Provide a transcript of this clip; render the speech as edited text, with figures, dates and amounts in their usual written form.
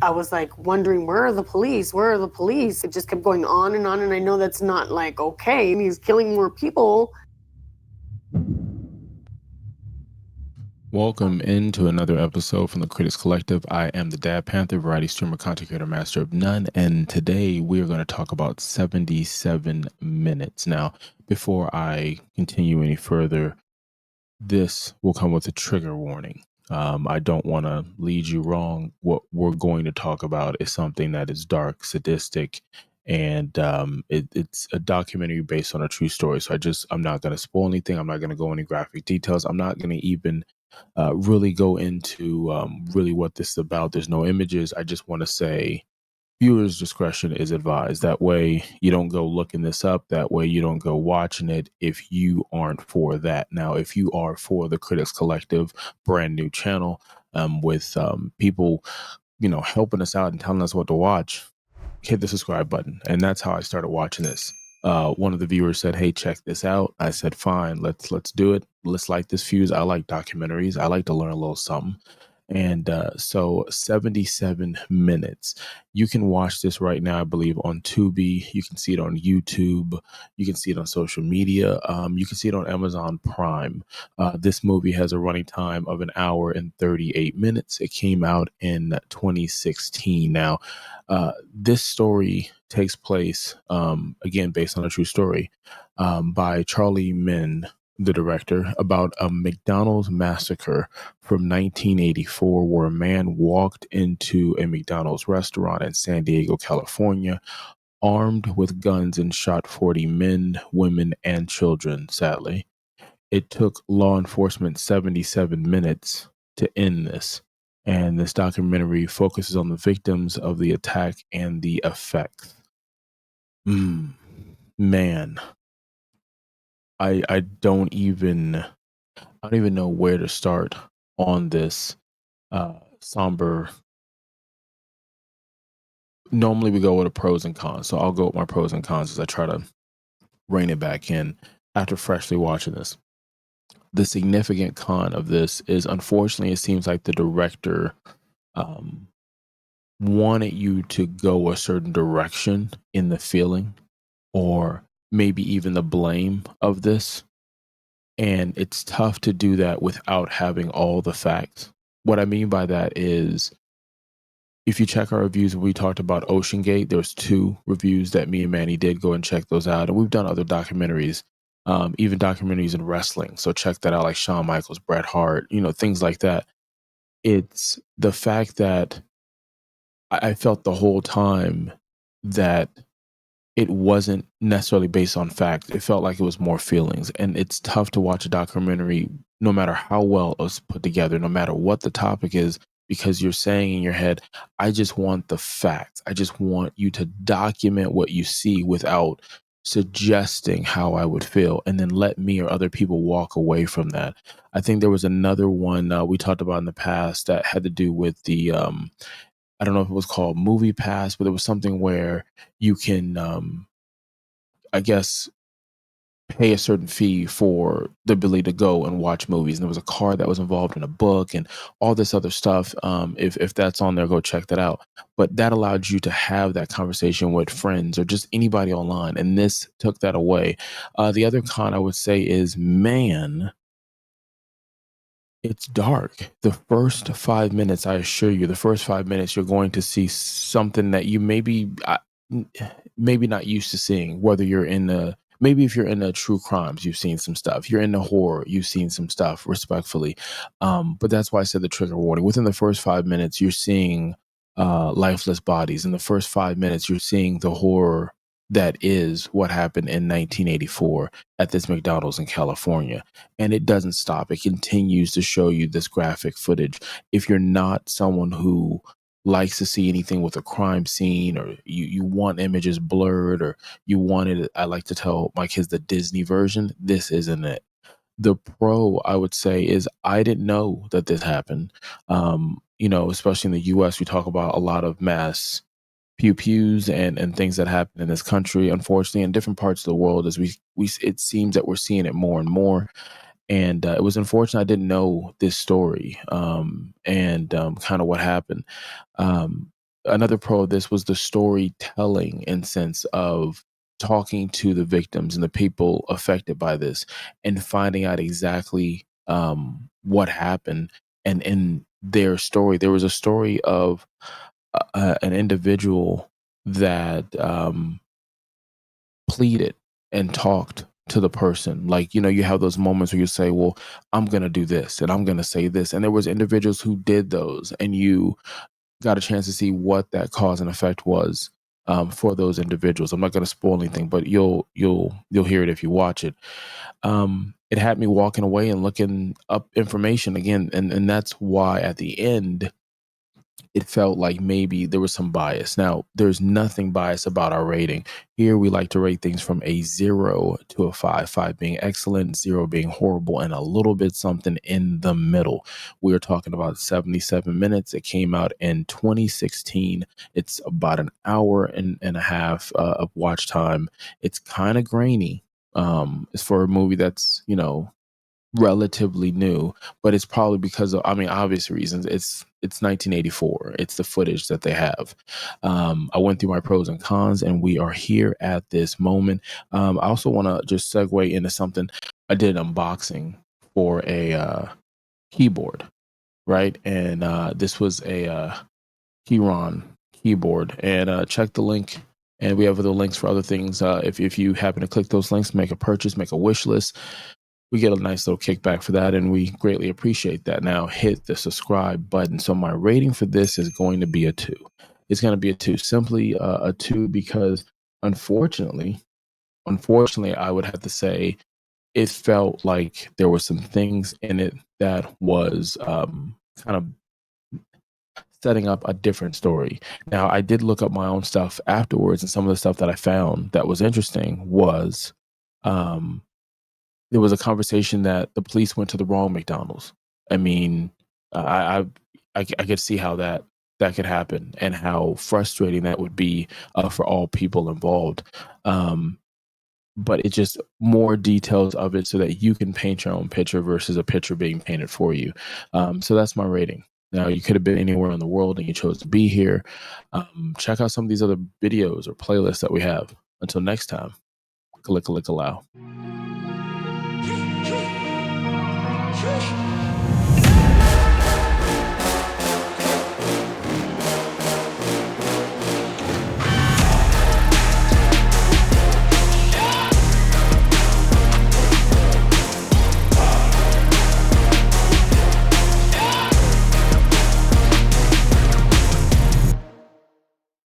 I was like wondering, where are the police? Where are the police? It just kept going on, and I know that's not like okay. And he's killing more people. Welcome into another episode from the Critics Collective. I am the Dad Panther, variety streamer, content creator, master of none, and today we are going to talk about 77 minutes. Now, before I continue any further, this will come with a trigger warning. I don't want to lead you wrong. What we're going to talk about is something that is dark, sadistic, and it's a documentary based on a true story. So I'm not going to spoil anything. I'm not going to go into graphic details. I'm not going to even really go into really what this is about. There's no images. I just want to say viewers' discretion is advised. That way you don't go looking this up. That way you don't go watching it if you aren't for that. Now, if you are for the Critics Collective, brand new channel with people, helping us out and telling us what to watch, hit the subscribe button. And that's how I started watching this. One of the viewers said, "Hey, check this out." I said, "Fine, let's do it. Let's light this fuse." I like documentaries. I like to learn a little something. And so 77 minutes. You can watch this right now, I believe, on Tubi. You can see it on YouTube. You can see it on social media. You can see it on Amazon Prime. This movie has a running time of an hour and 38 minutes. It came out in 2016. Now, this story takes place, again, based on a true story, by Charlie Min, the director, about a McDonald's massacre from 1984, where a man walked into a McDonald's restaurant in San Diego, California, armed with guns and shot 40 men, women, and children, sadly. It took law enforcement 77 minutes to end this. And this documentary focuses on the victims of the attack and the effects. Man, I don't even know where to start on this somber. Normally we go with the pros and cons, so I'll go with my pros and cons as I try to rein it back in after freshly watching this. The significant con of this is, unfortunately, it seems like the director um, wanted you to go a certain direction in the feeling, or maybe even the blame of this. And it's tough to do that without having all the facts. What I mean by that is, if you check our reviews, we talked about Ocean Gate. There's 2 reviews that me and Manny did. Go and check those out. And we've done other documentaries, even documentaries in wrestling. So check that out, like Shawn Michaels, Bret Hart, things like that. It's the fact that I felt the whole time that it wasn't necessarily based on fact. It felt like it was more feelings. And it's tough to watch a documentary, no matter how well it's put together, no matter what the topic is, because you're saying in your head, I just want the facts. I just want you to document what you see without suggesting how I would feel, and then let me or other people walk away from that. I think there was another one we talked about in the past that had to do with the I don't know if it was called Movie Pass, but it was something where you can, I guess, pay a certain fee for the ability to go and watch movies. And there was a card that was involved in a book and all this other stuff. If that's on there, go check that out. But that allowed you to have that conversation with friends or just anybody online. And this took that away. The other con I would say is, man, it's dark. The first 5 minutes, I assure you, the first 5 minutes, you're going to see something that you maybe not used to seeing. Whether you're in the maybe if you're in the true crimes, you've seen some stuff. You're in the horror, you've seen some stuff. Respectfully, but that's why I said the trigger warning. Within the first 5 minutes, you're seeing lifeless bodies. In the first 5 minutes, you're seeing the horror that is what happened in 1984 at this McDonald's in California. And it doesn't stop. It continues to show you this graphic footage. If you're not someone who likes to see anything with a crime scene, or you want images blurred, or you wanted, I like to tell my kids, the Disney version, this isn't it. The pro, I would say, is I didn't know that this happened. Especially in the US, we talk about a lot of mass pew pews and things that happen in this country. Unfortunately, in different parts of the world, as we it seems that we're seeing it more and more. And it was unfortunate I didn't know this story, and kind of what happened. another pro of this was the storytelling in sense of talking to the victims and the people affected by this and finding out exactly what happened. And in their story, there was a story of an individual that pleaded and talked to the person. Like, you know, you have those moments where you say, well, I'm going to do this and I'm going to say this. And there was individuals who did those, and you got a chance to see what that cause and effect was for those individuals. I'm not going to spoil anything, but you'll hear it if you watch it. It had me walking away and looking up information again, and that's why at the end it felt like maybe there was some bias. Now, there's nothing biased about our rating. Here, we like to rate things from a 0 to a 5, 5 being excellent, 0 being horrible, and a little bit something in the middle. We are talking about 77 minutes. It came out in 2016. It's about an hour and a half of watch time. It's kind of grainy. It's for a movie that's, you know, relatively new, but it's probably because of, I mean, obvious reasons. It's 1984. It's the footage that they have. I went through my pros and cons, and we are here at this moment. I also want to just segue into something. I did an unboxing for a keyboard, right? And this was a Keyron keyboard, and check the link. And we have other links for other things. If you happen to click those links, make a purchase, make a wish list, we get a nice little kickback for that, and we greatly appreciate that. Now hit the subscribe button. So my rating for this is going to be a 2. It's going to be a 2, simply a 2, because unfortunately, I would have to say it felt like there were some things in it that was kind of setting up a different story. Now, I did look up my own stuff afterwards, and some of the stuff that I found that was interesting was um, there was a conversation that the police went to the wrong McDonald's. I mean, I could see how that could happen and how frustrating that would be for all people involved. But it's just more details of it so that you can paint your own picture versus a picture being painted for you. So that's my rating. Now, you could have been anywhere in the world and you chose to be here. Check out some of these other videos or playlists that we have. Until next time, click allow.